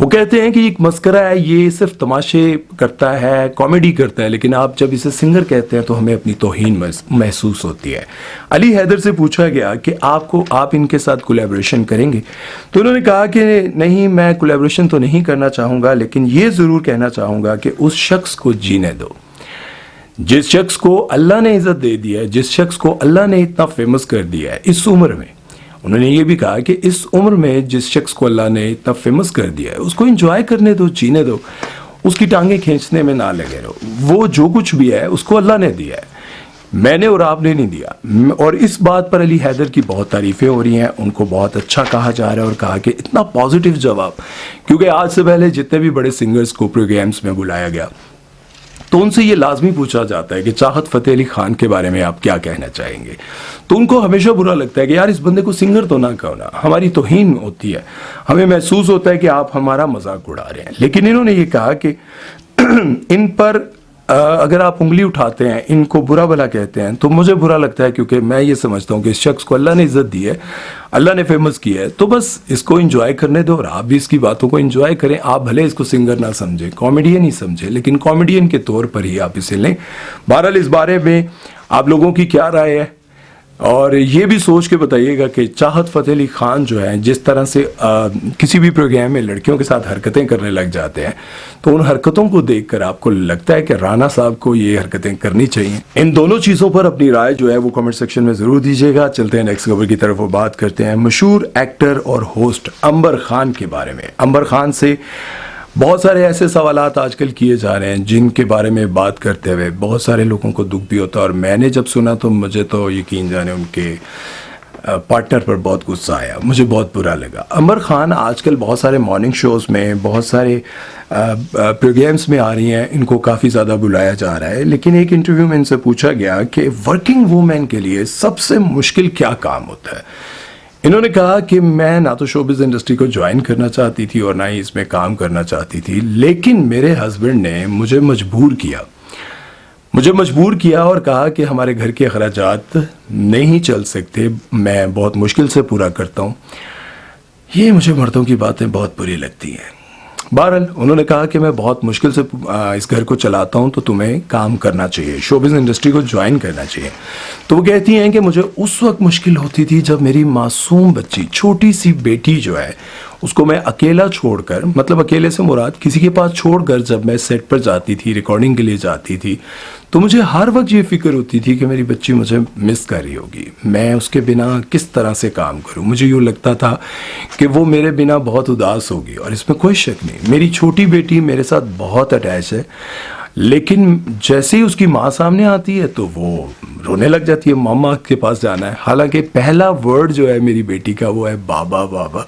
وہ کہتے ہیں کہ ایک مسکرا ہے، یہ صرف تماشے کرتا ہے، کامیڈی کرتا ہے، لیکن آپ جب اسے سنگر کہتے ہیں تو ہمیں اپنی توہین محسوس ہوتی ہے۔ علی حیدر سے پوچھا گیا کہ آپ ان کے ساتھ کولیبریشن کریں گے، تو انہوں نے کہا کہ نہیں، میں کولیبریشن تو نہیں کرنا چاہوں گا، لیکن یہ ضرور کہنا چاہوں گا کہ اس شخص کو جینے دو جس شخص کو اللہ نے عزت دے دی ہے، جس شخص کو اللہ نے اتنا فیمس کر دیا ہے اس عمر میں۔ انہوں نے یہ بھی کہا کہ اس عمر میں جس شخص کو اللہ نے اتنا فیمس کر دیا ہے اس کو انجوائے کرنے دو، جینے دو، اس کی ٹانگیں کھینچنے میں نہ لگے رہو۔ وہ جو کچھ بھی ہے اس کو اللہ نے دیا ہے، میں نے اور آپ نے نہیں دیا۔ اور اس بات پر علی حیدر کی بہت تعریفیں ہو رہی ہیں، ان کو بہت اچھا کہا جا رہا ہے، اور کہا کہ اتنا پازیٹیو جواب، کیونکہ آج سے پہلے جتنے بھی بڑے سنگرز کو پروگرامز میں بلایا گیا تو ان سے یہ لازمی پوچھا جاتا ہے کہ چاہت فتح علی خان کے بارے میں آپ کیا کہنا چاہیں گے، تو ان کو ہمیشہ برا لگتا ہے کہ یار اس بندے کو سنگر تو نہ کہو نا، ہماری توہین ہوتی ہے، ہمیں محسوس ہوتا ہے کہ آپ ہمارا مذاق اڑا رہے ہیں۔ لیکن انہوں نے یہ کہا کہ ان پر اگر آپ انگلی اٹھاتے ہیں، ان کو برا بھلا کہتے ہیں، تو مجھے برا لگتا ہے، کیونکہ میں یہ سمجھتا ہوں کہ اس شخص کو اللہ نے عزت دی ہے، اللہ نے فیمس کیا ہے، تو بس اس کو انجوائے کرنے دو، اور آپ بھی اس کی باتوں کو انجوائے کریں۔ آپ بھلے اس کو سنگر نہ سمجھیں، کامیڈین ہی سمجھیں، لیکن کامیڈین کے طور پر ہی آپ اسے لیں۔ بہرحال اس بارے میں آپ لوگوں کی کیا رائے ہے، اور یہ بھی سوچ کے بتائیے گا کہ چاہت فتح علی خان جو ہے جس طرح سے کسی بھی پروگرام میں لڑکیوں کے ساتھ حرکتیں کرنے لگ جاتے ہیں، تو ان حرکتوں کو دیکھ کر آپ کو لگتا ہے کہ رانا صاحب کو یہ حرکتیں کرنی چاہیے؟ ان دونوں چیزوں پر اپنی رائے جو ہے وہ کمنٹ سیکشن میں ضرور دیجیے گا۔ چلتے ہیں نیکسٹ خبر کی طرف، وہ بات کرتے ہیں مشہور ایکٹر اور ہوسٹ عنبر خان کے بارے میں۔ عنبر خان سے بہت سارے ایسے سوالات آج کل کیے جا رہے ہیں جن کے بارے میں بات کرتے ہوئے بہت سارے لوگوں کو دکھ بھی ہوتا ہے، اور میں نے جب سنا تو مجھے تو یقین جانے ان کے پارٹنر پر بہت غصہ آیا، مجھے بہت برا لگا۔ عنبر خان آج کل بہت سارے مارننگ شوز میں، بہت سارے پروگرامز میں آ رہی ہیں، ان کو کافی زیادہ بلایا جا رہا ہے، لیکن ایک انٹرویو میں ان سے پوچھا گیا کہ ورکنگ وومن کے لیے سب سے مشکل کیا کام ہوتا ہے۔ انہوں نے کہا کہ میں نہ تو شوبز انڈسٹری کو جوائن کرنا چاہتی تھی اور نہ ہی اس میں کام کرنا چاہتی تھی، لیکن میرے ہسبینڈ نے مجھے مجبور کیا اور کہا کہ ہمارے گھر کے اخراجات نہیں چل سکتے، میں بہت مشکل سے پورا کرتا ہوں۔ یہ مجھے مردوں کی باتیں بہت بری لگتی ہیں۔ بہرحال انہوں نے کہا کہ میں بہت مشکل سے اس گھر کو چلاتا ہوں، تو تمہیں کام کرنا چاہیے، شوبز انڈسٹری کو جوائن کرنا چاہیے۔ تو وہ کہتی ہیں کہ مجھے اس وقت مشکل ہوتی تھی جب میری معصوم بچی، چھوٹی سی بیٹی جو ہے، اس کو میں اکیلا چھوڑ کر، مطلب اکیلے سے مراد کسی کے پاس چھوڑ کر جب میں سیٹ پر جاتی تھی، ریکارڈنگ کے لیے جاتی تھی، تو مجھے ہر وقت یہ فکر ہوتی تھی کہ میری بچی مجھے مس کر رہی ہوگی، میں اس کے بنا کس طرح سے کام کروں۔ مجھے یوں لگتا تھا کہ وہ میرے بنا بہت اداس ہوگی، اور اس میں کوئی شک نہیں، میری چھوٹی بیٹی میرے ساتھ بہت اٹیچ ہے، لیکن جیسے ہی اس کی ماں سامنے آتی ہے تو وہ رونے لگ جاتی ہے، ماما کے پاس جانا ہے۔ حالانکہ پہلا ورڈ جو ہے میری بیٹی کا وہ ہے بابا بابا،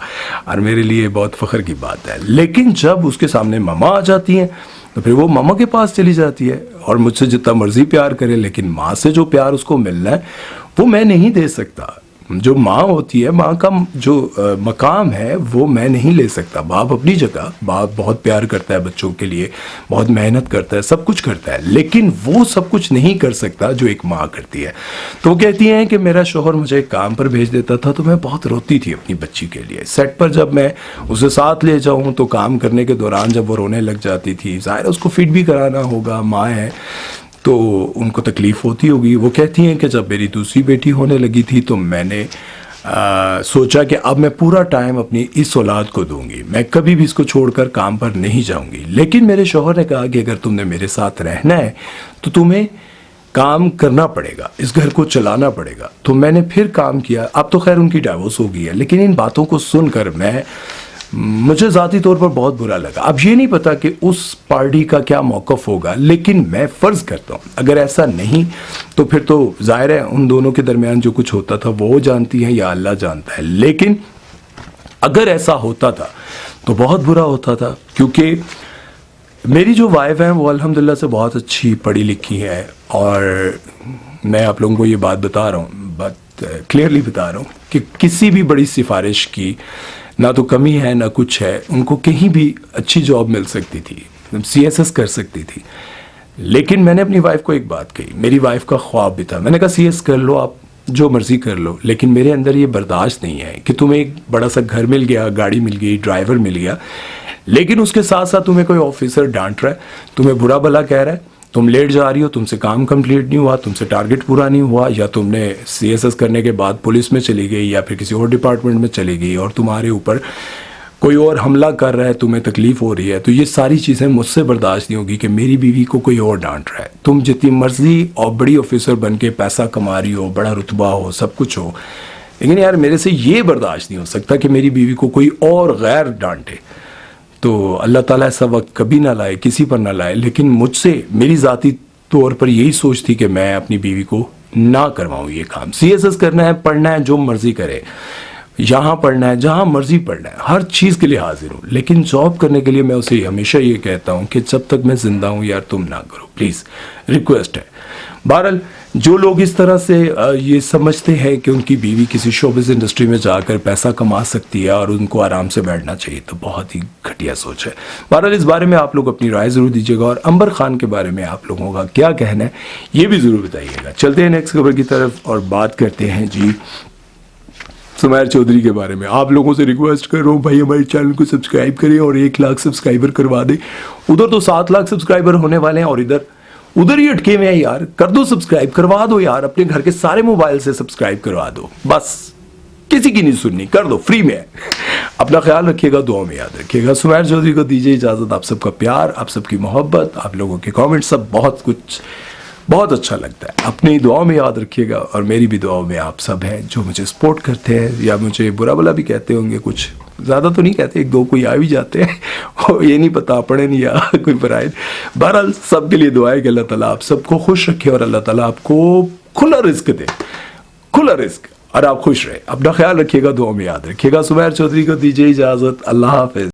اور میرے لیے بہت فخر کی بات ہے۔ لیکن جب اس کے سامنے ماما آ جاتی ہیں تو پھر وہ ماما کے پاس چلی جاتی ہے، اور مجھ سے جتنا مرضی پیار کرے، لیکن ماں سے جو پیار اس کو ملنا ہے وہ میں نہیں دے سکتا۔ جو ماں ہوتی ہے، ماں کا جو مقام ہے وہ میں نہیں لے سکتا۔ باپ اپنی جگہ، باپ بہت پیار کرتا ہے بچوں کے لیے، بہت محنت کرتا ہے، سب کچھ کرتا ہے، لیکن وہ سب کچھ نہیں کر سکتا جو ایک ماں کرتی ہے۔ تو وہ کہتی ہیں کہ میرا شوہر مجھے کام پر بھیج دیتا تھا تو میں بہت روتی تھی اپنی بچی کے لیے۔ سیٹ پر جب میں اسے ساتھ لے جاؤں تو کام کرنے کے دوران جب وہ رونے لگ جاتی تھی، ظاہر اس کو فیڈ بھی کرانا ہوگا، ماں ہے تو ان کو تکلیف ہوتی ہوگی۔ وہ کہتی ہیں کہ جب میری دوسری بیٹی ہونے لگی تھی تو میں نے سوچا کہ اب میں پورا ٹائم اپنی اس اولاد کو دوں گی، میں کبھی بھی اس کو چھوڑ کر کام پر نہیں جاؤں گی۔ لیکن میرے شوہر نے کہا کہ اگر تم نے میرے ساتھ رہنا ہے تو تمہیں کام کرنا پڑے گا، اس گھر کو چلانا پڑے گا۔ تو میں نے پھر کام کیا۔ اب تو خیر ان کی ڈائیورس ہو گئی ہے، لیکن ان باتوں کو سن کر مجھے ذاتی طور پر بہت برا لگا۔ اب یہ نہیں پتا کہ اس پارٹی کا کیا موقف ہوگا، لیکن میں فرض کرتا ہوں اگر ایسا نہیں تو پھر تو ظاہر ہے ان دونوں کے درمیان جو کچھ ہوتا تھا وہ جانتی ہیں یا اللہ جانتا ہے، لیکن اگر ایسا ہوتا تھا تو بہت برا ہوتا تھا، کیونکہ میری جو وائف ہیں وہ الحمدللہ سے بہت اچھی پڑھی لکھی ہے، اور میں آپ لوگوں کو یہ بات بتا رہا ہوں، بات کلیئرلی بتا رہا ہوں کہ کسی بھی بڑی سفارش کی نہ تو کمی ہے نہ کچھ ہے، ان کو کہیں بھی اچھی جاب مل سکتی تھی، CSS کر سکتی تھی۔ لیکن میں نے اپنی وائف کو ایک بات کہی، میری وائف کا خواب بھی تھا، میں نے کہا CS کر لو، آپ جو مرضی کر لو، لیکن میرے اندر یہ برداشت نہیں ہے کہ تمہیں ایک بڑا سا گھر مل گیا، گاڑی مل گئی، ڈرائیور مل گیا، لیکن اس کے ساتھ ساتھ تمہیں کوئی آفیسر ڈانٹ رہا ہے, تمہیں برا بھلا کہہ رہا ہے, تم لیٹ جا رہی ہو, تم سے کام کمپلیٹ نہیں ہوا, تم سے ٹارگٹ پورا نہیں ہوا, یا تم نے سی ایس ایس کرنے کے بعد پولیس میں چلی گئی یا پھر کسی اور ڈپارٹمنٹ میں چلی گئی اور تمہارے اوپر کوئی اور حملہ کر رہا ہے, تمہیں تکلیف ہو رہی ہے, تو یہ ساری چیزیں مجھ سے برداشت نہیں ہوگی کہ میری بیوی کو کوئی اور ڈانٹ رہا ہے. تم جتنی مرضی اور بڑی آفیسر بن کے پیسہ کما رہی ہو, بڑا رتبہ ہو, سب کچھ ہو, لیکن یار میرے سے یہ برداشت نہیں ہو سکتا کہ میری بیوی کو کوئی اور غیر ڈانٹے. تو اللہ تعالیٰ ایسا وقت کبھی نہ لائے, کسی پر نہ لائے, لیکن مجھ سے میری ذاتی طور پر یہی سوچ تھی کہ میں اپنی بیوی کو نہ کرواؤں یہ کام. سی ایس ایس کرنا ہے, پڑھنا ہے, جو مرضی کرے, یہاں پڑھنا ہے, جہاں مرضی پڑھنا ہے, ہر چیز کے لیے حاضر ہوں, لیکن جاب کرنے کے لیے میں اسے ہمیشہ یہ کہتا ہوں کہ جب تک میں زندہ ہوں یار تم نہ کرو, پلیز, ریکویسٹ ہے. بہرحال جو لوگ اس طرح سے یہ سمجھتے ہیں کہ ان کی بیوی کسی شوبز انڈسٹری میں جا کر پیسہ کما سکتی ہے اور ان کو آرام سے بیٹھنا چاہیے, تو بہت ہی گھٹیا سوچ ہے. بہرحال اس بارے میں آپ لوگ اپنی رائے ضرور دیجیے گا, اور عنبر خان کے بارے میں آپ لوگوں کا کیا کہنا ہے یہ بھی ضرور بتائیے گا. چلتے ہیں نیکسٹ خبر کی طرف اور بات کرتے ہیں جی سمیر چودھری کے بارے میں. آپ لوگوں سے ریکویسٹ کر رہا ہوں بھائی ہمارے چینل کو سبسکرائب کریں اور 1 لاکھ سبسکرائبر کروا دیں. ادھر تو 7 لاکھ سبسکرائبر ہونے والے ہیں اور ادھر ہی اٹکے ہوئے ہیں یار. کر دو سبسکرائب, کروا دو یار, اپنے گھر کے سارے موبائل سے سبسکرائب کروا دو, بس کسی کی نہیں سننی, کر دو, فری میں. اپنا خیال رکھیے گا, دعاؤں میں یاد رکھیے گا. سمیر چودھری کو دیجیے اجازت. آپ سب کا پیار, آپ سب کی محبت, آپ لوگوں کے کامنٹ, سب بہت کچھ بہت اچھا لگتا ہے. اپنی دعاؤں میں یاد رکھیے گا, اور میری بھی دعاؤں میں آپ سب ہیں جو مجھے سپورٹ کرتے ہیں یا مجھے برا بلا بھی کہتے ہوں گے, کچھ زیادہ تو نہیں کہتے, 1-2 کوئی آ بھی جاتے ہیں, یہ نہیں پتا پڑھے نہیں یا کوئی فرائض. بہرحال سب کے لیے دعا ہے کہ اللہ تعالیٰ آپ سب کو خوش رکھے اور اللہ تعالیٰ آپ کو کھلا رزق دے, کھلا رزق, اور آپ خوش رہے. اپنا خیال رکھیے گا, دعاؤں میں یاد رکھیے گا. سمیر چودھری کو دیجیے اجازت. اللہ حافظ.